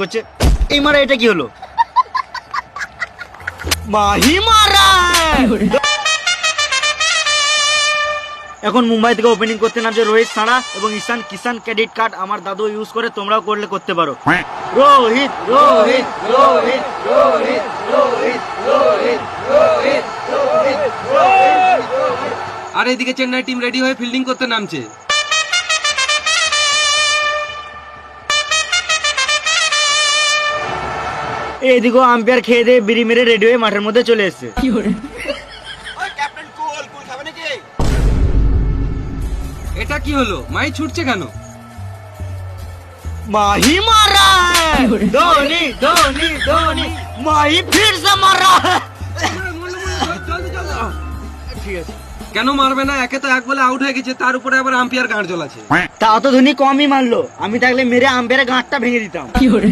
করছে এই মারা, এটা কি হলো? মাহি মারা। এখন মুম্বাই থেকে ওপেনিং করতে নামছে রোহিত সানা এবং ঈশান কিষান। ক্রেডিট কার্ড আমার দাদু ইউজ করে, তোমরাও করলে করতে পারো। রোহিত রোহিত রোহিত রোহিত রোহিত রোহিত রোহিত রোহিত। আর এদিকে চেন্নাই টিম রেডি হয়ে ফিল্ডিং করতে নামছে। এইদিকে আম্পায়ার খেয়ে দিয়ে বিড়ি মেরে রেডি হয়ে মাঠের মধ্যে চলে এসেছে। এটা কি হলো? মাই ছুটছে কেন? माही मारा है। धोनी धोनी धोनी माही फिर से मारा है। ঠিক আছে, কেন মারবে না? একে তো এক বলে আউট হয়ে গেছে, তার উপরে আবার আম্পায়ার গাঁট জ্বলাছে। তাও তো ধোনি কমই মারলো, আমি থাকলে মেরে আম্পায়ারের গাঁটটা ভেঙে দিতাম। কি হলো?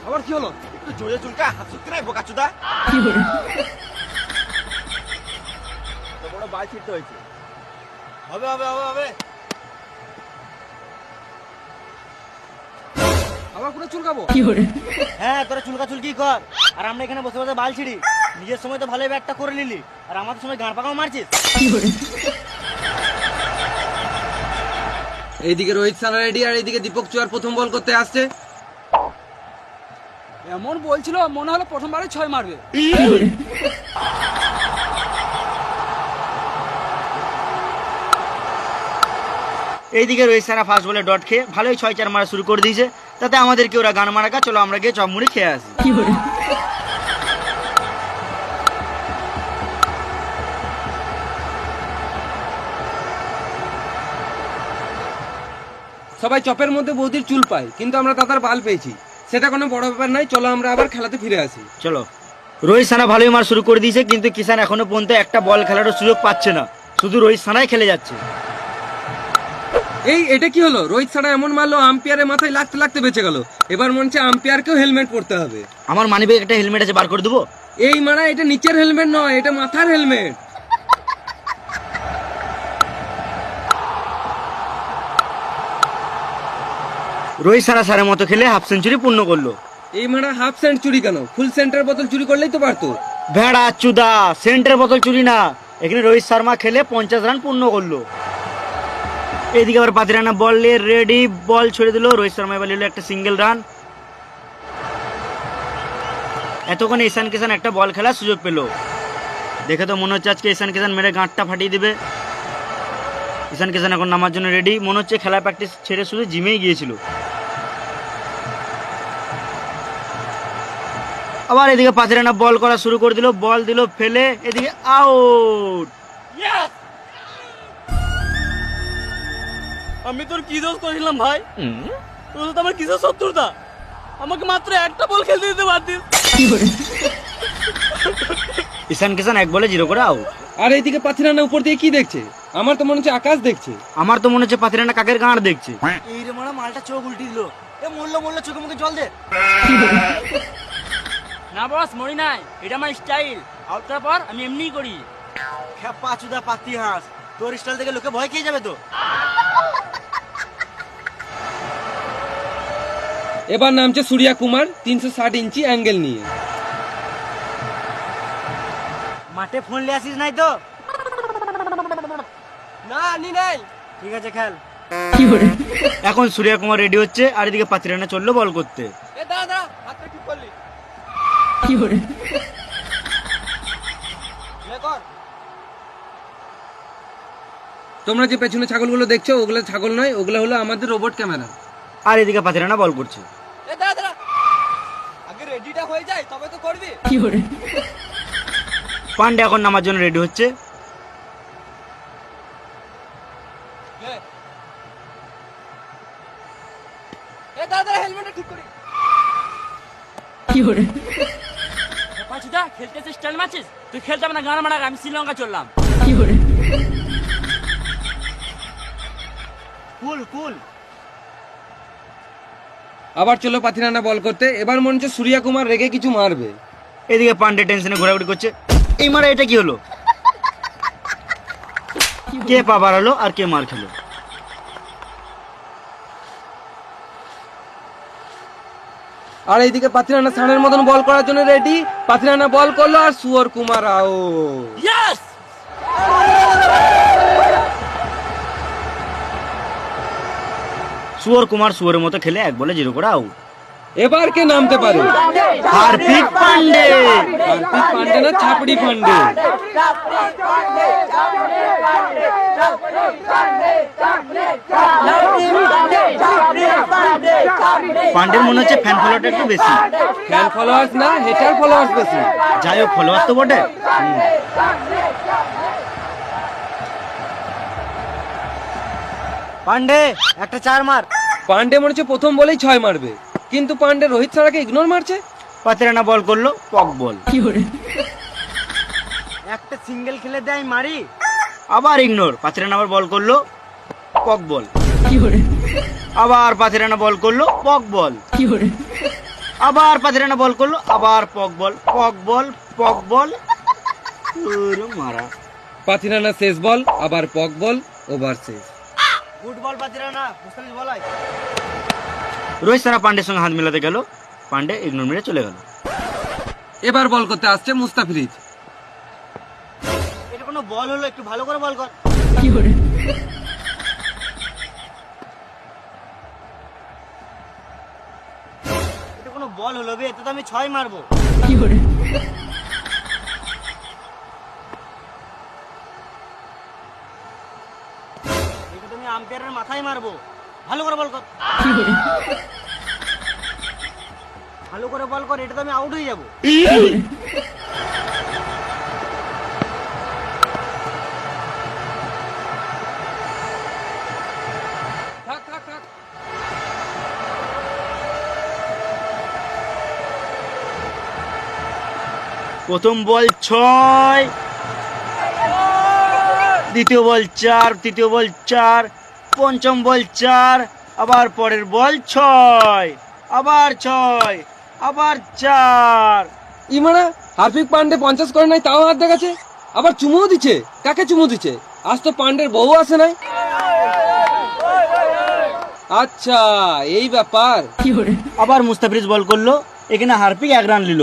আবার কি হলো? একটু জোরে চুলকা, হাত সুতকে নাই বোকাচোদা। কি হলো? তো বড় বাল ছিটতে হয়েছে। হবে হবে হবে হবে। আবার পুরো চুলকাবো? কি হলো? হ্যাঁ, তোরা চুলকা চুলকি কর, আর আমরা এখানে বসে বসে বাল ছিড়ি। নিজের সময় তো ভালোই ব্যাটটা করে নিলি, আর আমাদের সময় গাঁড় পাকাও মারছিস। কি হলো? এইদিকে রোহিত সানা রেডি, আর এইদিকে দীপক চুয়ার প্রথম বল করতে আসছে। এমন বলছিল মনে হলো প্রথমবারে 6 মারবে। এইদিকে রোহিত সানা ফার্স্ট বলে ডট খেয়ে ভালোই 6-4 মারা শুরু করে দিয়েছে। তাতে আমাদেরকে ওরা গান মারাকা, চলো আমরা গিয়ে চপমুড়ি খেয়ে আসি। সবাই চপের মধ্যে বৌদির চুল পায়, কিন্তু আমরা দাদার বাল পেয়েছি, সেটা কোনো বড় ব্যাপার নাই। চলো আমরা আবার খেলাতে ফিরে আসি। চলো। রোহিত সানা ভালোই মার শুরু করে দিয়েছে, কিন্তু কিষান এখনো পর্যন্ত একটা বল খেলারও সুযোগ পাচ্ছে না, শুধু রোহিত সানাই খেলে যাচ্ছে। এটা কি হলো? রোহিত সানা এমন মারলো, আম্পায়ারের মাথায় লাগতে লাগতে বেঁচে গেল। এবার মনে হচ্ছে আম্পায়ারকেও হেলমেট পরতে হবে। আমার মানিব্যাগে একটা হেলমেট আছে, বার করে দেবো। এই মারা, এটা নিচের হেলমেট নয়, এটা মাথার হেলমেট। রোহিত সানা সারের মতো খেলে হাফ সেঞ্চুরি পূর্ণ করলো। এই মারা হাফ সেঞ্চুরি কেন? ফুল সেন্টার বোতল চুরি করলেই তো পারতো। ভেড়া চুদা, সেন্টার বোতল চুরি না, এখানে রোহিত শর্মা খেলে 50 রান পূর্ণ করলো। এইদিকে আবার পাতিরানা বল নিয়ে রেডি, বল ছড়ে দিল। রোহিত শর্মা এবার নিল একটা সিঙ্গেল রান। এতক্ষণ ঈশান কিষান একটা বল খেলার সুযোগ পেল। দেখে তো মনে হচ্ছে আজকে ঈশান কিষান মেরে গাঁটটা ফাটিয়ে দিবে। ঈশান কিষান এখন নামার জন্য রেডি, মনে হচ্ছে খেলা প্র্যাকটিস ছেড়ে শুধু জিমেই গিয়েছিল। আবার এদিকে পাতিরানা বল করা শুরু করে দিল, বল দিল ফেলে, এদিকে আউট। আমি তোর কি দোষ করেছিলাম ভাই? তোর তো আমার কিসের শত্রুতা? আমাকে মাত্র একটা বল খেলতে দিতে পারতিস। ঈশান কিষান 1 বলে 0 করে আউট। আর এইদিকে পাথিরানা উপর দিয়ে কি দেখছে? আমার তো মনে হচ্ছে আকাশ দেখছে। আমার তো মনে হচ্ছে পাতিরানা কাকের গাঁড় দেখছে। এই রে মারা, মালটা চোখ উল্টি দিল। এ মরলো মরলো, চোখে মুখে জল দে। না বস, মরি নাই, এটা আমার স্টাইল। আউটটার পর আমি এমনিই করি। খেপা চুদা পাতি হাঁস, তোর স্টাইল থেকে লোকে ভয় খেয়ে যাবে তো। এবার নামছে সূর্যা কুমার 360 ইঞ্চি অ্যাঙ্গেল নিয়ে। মাঠে ফোন নিয়ে আসিস নাই তো? না, নি নাই। ঠিক আছে, খেল। এখন সূর্য কুমার রেডি হচ্ছে, আর এদিকে পাতিরানা চললো বল করতে। এ দাদা, হাতটা ঠিক করলি। লে কর। তোমরা যে পেছনে ছাগলগুলো দেখছো, ওগুলো ছাগল নয়, ওগুলো হলো আমাদের রোবট ক্যামেরা। আর এদিকে পাতিরানা বল করছে। এ দাদা, আগে রেডিটা হয়ে যায় তবে তো করবি। পান্ডে এখন নামার জন্য রেডি হচ্ছে। লে। এ দাদা, হেলমেটটা ঠিক করি। পাঁচুদা, খেলতে স্টাইল মারছিস? তুই খেলতে না, গান মারা, আমি শ্রীলঙ্কা চললাম। কুল কুল। আবার চলো পাথিরানা বল করতে। এবার মনে হচ্ছে সূর্যা কুমার রেগে কিছু মারবে। এদিকে পান্ডে টেনশনে ঘোরাঘুরি করছে। এই মারা এটা কি হলো? কে পা বাড়ালো আর কে মার খেলো? আর এইদিকে পাথিরানা সানের মতন বল করার জন্য রেডি। পাথিরানা বল করলো আর সুয়র কুমার আউট। ইয়েস! সুয়র কুমার সুয়রের মতো খেলে 1 বলে 0 করে আউট। এবার কে নামতে পারে? হার্পিক পান্ডে। হার্পিক পান্ডে না ছাপড়ি পান্ডে? পান্ডের মনে হচ্ছে ফ্যান ফলোয়ারটা একটু বেশি। ফ্যান ফলোয়ার্স না, হেটার ফলোয়ার্স বেশি। যাই হোক, ফলোয়ার তো বটে। পান্ডে একটা 4 মার। পান্ডে মনে হচ্ছে প্রথম বলেই 6 মারবে, কিন্তু পান্ডে রোহিত ছাড়াকে ইগনোর মারছে। পাথিরানা বল করলো, পক বল। একটা সিঙ্গেল খেলে দেয় মারি, আবার ইগনোর। পাথিরানা আবার বল করলো, পক বল। আবার পাথিরানা বল করলো, পক বল। আবার পাথিরানা বল করলো, আবার পক বল। পক বল, পক বল। ওরে মারা। পাথিরানা শেষ বল, আবার পক বল, ওভার শেষ। গুড বল পাথিরানা, মুস্তাফিজ বলাই। রোহিত সারা পান্ডের সঙ্গে হাত মেলাতে গেল, পান্ডে ইগনোর মেরে চলে গেল। এবার বল করতে আসছে মুস্তাফিজ। এটা কোনো বল হলো? একটু ভালো করে বল কর। এটা কোনো বল হলো বে? এতে তো আমি 6 মারবো। এটা তুমি আম্পায়ারের মাথায় মারবো। ভালো করে বল কর। ভালো করে বল কর, এটা তো আমি আউট হয়ে যাবো। থাক থাক থাক। প্রথম বল 6, দ্বিতীয় বল 4, তৃতীয় বল 4, পঞ্চম বল 4, আবার পরের বল 6, আবার 6, আবার 4। ইমারা হার্পিক পান্ডে 50 করে নাই, তাও হাত দেখাচ্ছে। আবার চুমুও দিচ্ছে। কাকে চুমু দিচ্ছে? আজ তো পান্ডের বউ আসে নাই। আচ্ছা, এই ব্যাপার। আবার মুস্তাফিজ বল করলো, এখানে হার্পিক 1 রান নিল।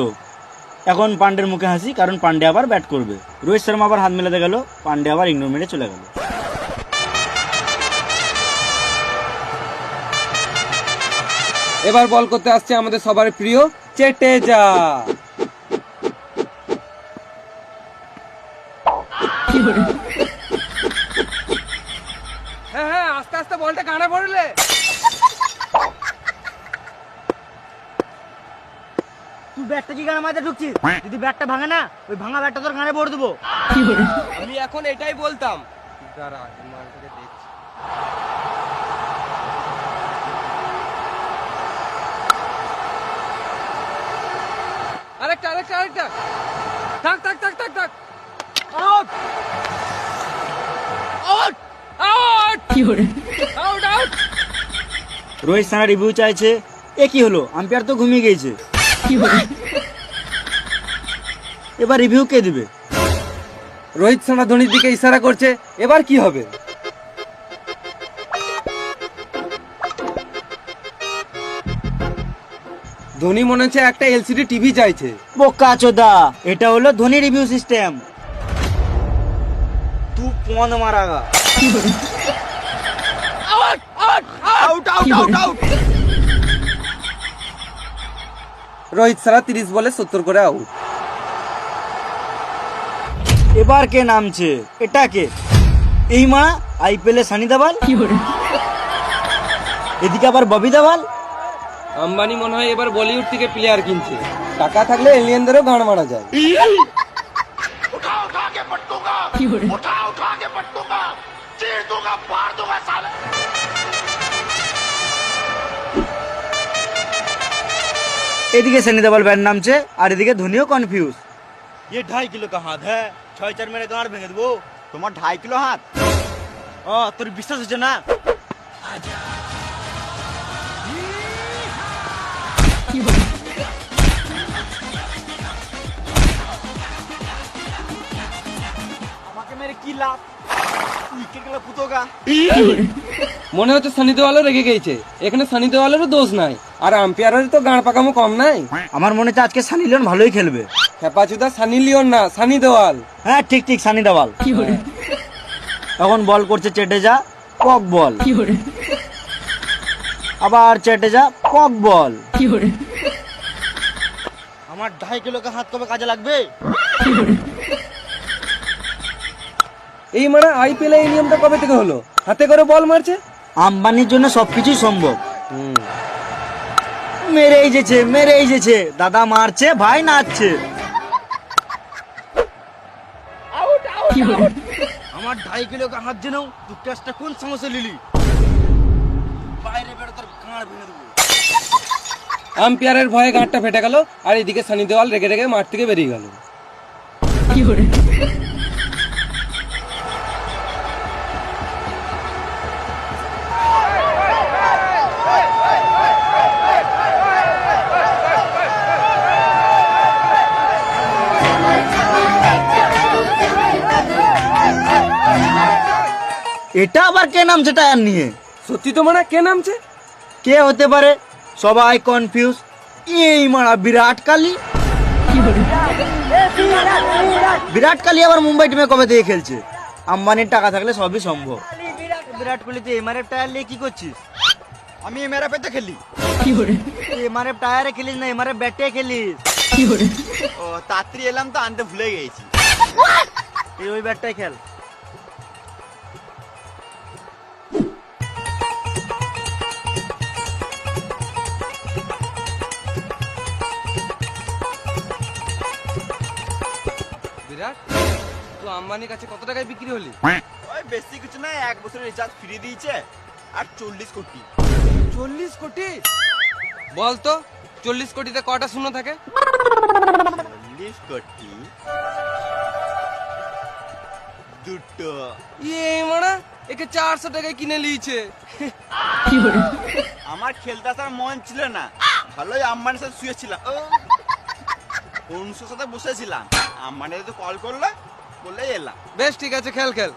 এখন পান্ডের মুখে হাসি, কারণ পান্ডে আবার ব্যাট করবে। রোহিত শর্মা আবার হাত মেলাতে গেল, পান্ডে আবার ইগনোর মেরে চলে গেল। এবার বল করতে আসছে আমাদের সবার প্রিয় চেটেজা। হ্যাঁ হ্যাঁ, আস্তে আস্তে বলটা কানে পড়লে। তুই ব্যাটটা কি গানে মাঝে ঢুকছিস? যদি ব্যাটটা ভাঙে না, ওই ভাঙা ব্যাটটা তোর গানে পড়ে দেবো। আমি এখন এটাই বলতাম। দাঁড়া, মালটাকে দেখছি। আরেকটা আরেকটা আরেকটা। থাক থাক থাক থাক থাক। Out out out out out. Rohit সানা রিভিউ চাইছে। এ কি হলো? আম্পায়ার তো ঘুমিয়ে গিয়েছে। এবার রিভিউ কে দিবে? রোহিত শর্মা ধোনির দিকে ইশারা করছে। এবার কি হবে? ধোনি মনে হচ্ছে একটা এলসিডি টিভি চাইছে। বোকা চোদা, এটা হলো ধোনি রিভিউ সিস্টেম। তু পন মারাগা। Out out out out out. Rohit সারা 30 বলে 70 করে আউট। এবার কে নামছে? এটা কে? এই মা আইপিএল এ সানি দেওয়াল, এদিকে আবার ববি দেওয়াল। আম্বানি মনে হয় এবার বলিউড থেকে প্লেয়ার কিনছে। টাকা থাকলে এলিয়েনদেরও গান মারা যায়। এদিকে সানি দেওয়াল ব্যাট নামছে, আর এদিকে ধোনিও কনফিউজ। ये 2.5 किलो का हाथ है, 6-4 मेरे गांड भेज देबो। তোমার 2.5 কিলো হাত? তোর বিশ্বাস হচ্ছে না? আমাকে মেরে কি লাভ? উইকেট গেল পুতোগা। মনে হচ্ছে সানি দেওয়ালও রেগে গেছে। এখানে সানি দেওয়ালেরও দোষ নাই, আর আম্পায়ারের তো গাঁড় পাকামো কম নাই। আমার মনে হচ্ছে আজকে সানি লিওন ভালোই খেলবে। খেপাচুদা সানি লিওন না, সানি দেওয়াল। হ্যাঁ ঠিক ঠিক, সানি দেওয়াল। এখন বল করছে চেটেজা, কক বল। আবার চেটেজা, কক বল। আমার 2.5 কিলোকে হাত কবে কাজে লাগবে? এই মানে আইপিএল এই নিয়মটা কবে থেকে হলো? হাতে করে বল মারছে। আম্বানির জন্য সবকিছুই সম্ভব। মেরেই যেছে, মেরেই যেছে। দাদা মারছে, ভাই নাচছে। আমার 2.5 কিলোকে হাত জেনেও তুই ক্যাচটা কোন সমস্যা লিলি? বাইরে বেরো, তোর গাঁড় ভেঙে দেবো। আম্পায়ারের ভয়ে গাঁটটা ফেটে গেল, আর এদিকে সানি দেওয়াল রেগে রেগে মাঠ থেকে বেরিয়ে গেল। এটা আবার কে নামছে টায়ার নিয়ে? সত্যি তো মানে কে নামছে? কে হতে পারে? সবাই কনফিউজ। এই মারা বিরাট কোহলি। বিরাট কোহলি আবার মুম্বাই টিমে কবে থেকে খেলছে? আম্বানির টাকা থাকলে সবই সম্ভব। বিরাট কোহলি তুই এমআরএফ টায়ার নিয়ে কি করছিস? আমি এমআরএফ তে খেলি। এমআরএফ টায়ারে খেলিস না, এমআরএফ ব্যাটে খেলিস। ও তাড়াতাড়ি এলাম তো আনতে ভুলে গেছি। এই ওই ব্যাটটাই খেল। বিরাট, তো আম্বানির কাছে কত টাকায় বিক্রি হলি? ওই বেশি কিছু না, 1 বছরের রিচার্জ ফ্রি দিয়েছে আর 40 কোটি। 40 কোটি? বল তো 40 কোটিতে কটা শূন্য থাকে? 40 কোটি দুটো। এই মানা একে 400 টাকায় কিনে লিয়েছে। আমার খেলতে আসার মন ছিল না, ভালোই আম্বানির সাথে শুয়েছিলাম। অনুষের সাথে বসেছিলাম, আম্বানি তো কল করলো, বললে এলাম। বেশ ঠিক আছে, খেল খেল।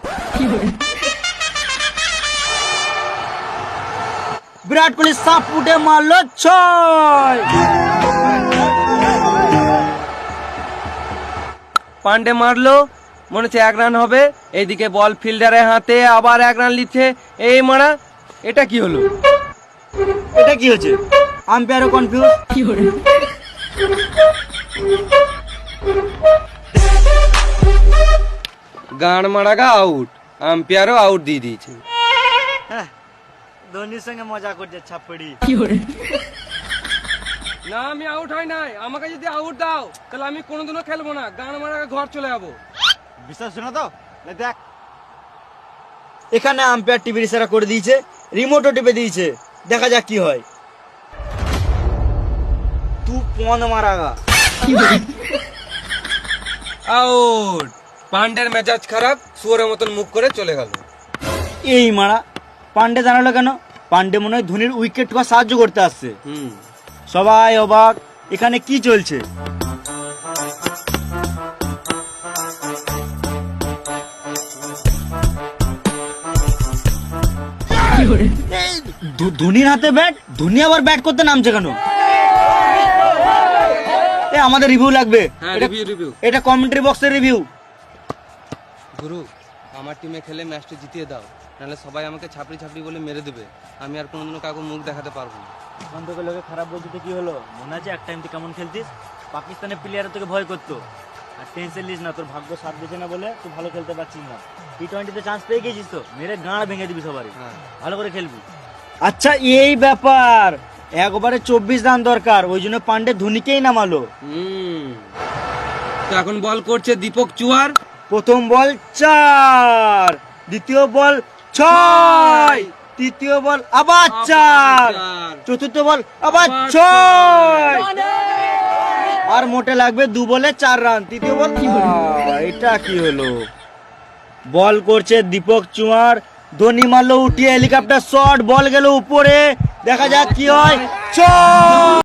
বিরাট কোহলি সাপ ফুটে মারলো 6। পান্ডে মারলো, মনে হচ্ছে 1 রান হবে। এইদিকে বল ফিল্ডারের হাতে, আবার 1 রান লিচ্ছে। এই মারা, এটা কি হলো? এটা কি হচ্ছে? আম্পায়ারও কনফিউজ। গান মারাগা আউট, আম্পায়ারও আউট দিয়ে দিয়েছে। হ্যাঁ, ধোনির সঙ্গে মজা করছে ছাপড়ি। না, আমি আউট হয় নাই। আমাকে যদি আউট দাও তাহলে আমি কোনোদিনও খেলবো না। গান মারাগা ঘর চলে যাবো। বিশ্বাস শোনা তো দেখ, এখানে আম্পায়ার টিভির ইশারা করে দিয়েছে, রিমোটও টিপে দিয়েছে। দেখা যাক কি হয়। তুই পন মারাগা। আউট। পান্ডের মেজাজ খারাপ, শুয়োরের মতন মুখ করে চলে গেল। এই মারা, পান্ডে জানালো কেন? পান্ডে মনে হয় ধোনির উইকেট ঠোকা সাহায্য করতে আসছে। সবাই অবাক, এখানে কি চলছে? ধোনির হাতে ব্যাট, ধোনি আবার ব্যাট করতে নামছে কেন? আমাদের রিভিউ লাগবে। এটা কমেন্ট্রি বক্সের রিভিউ। গুরু, আমার টিমে খেলে ম্যাচটা জিতিয়ে দাও, নাহলে সবাই আমাকে ছাপড়ি ছাপড়ি বলে মেরে দেবে। আমি আর কোনোদিনও কাউকে মুখ দেখাতে পারবো না। এখন তোকে লোকে খারাপ বলতে তো কি হলো? মনে আছে এক টাইম তুই কেমন খেলতিস? পাকিস্তানের প্লেয়ার তোকে ভয় করতো। আর টেনশন নিস না, তোর ভাগ্য সাথ দিচ্ছে না বলে তুই ভালো খেলতে পারছিস না। টি20তে চান্স পেয়ে গেছিস তো, মেরে গাঁড় ভেঙে দিবি সবারই। ভালো করে খেলবি। আচ্ছা, এই ব্যাপার। 1 ওভারে 24 রান দরকার, ওই জন্য পান্ডে ধোনিকেই নামালো। তো এখন বল করছে দীপক চুয়ার। প্রথম বল 4, দ্বিতীয় বল 6, তৃতীয় বল আবার 4, চতুর্থ বল আবার 6, আর মোটে লাগবে 2 বলে 4 রান। তৃতীয় বল। এটা কি হলো? বল করছে দীপক চুয়ার, ধোনি মারলো উঠিয়ে হেলিকপ্টার শট, বল গেল উপরে। দেখা যাক কি হয়। 6।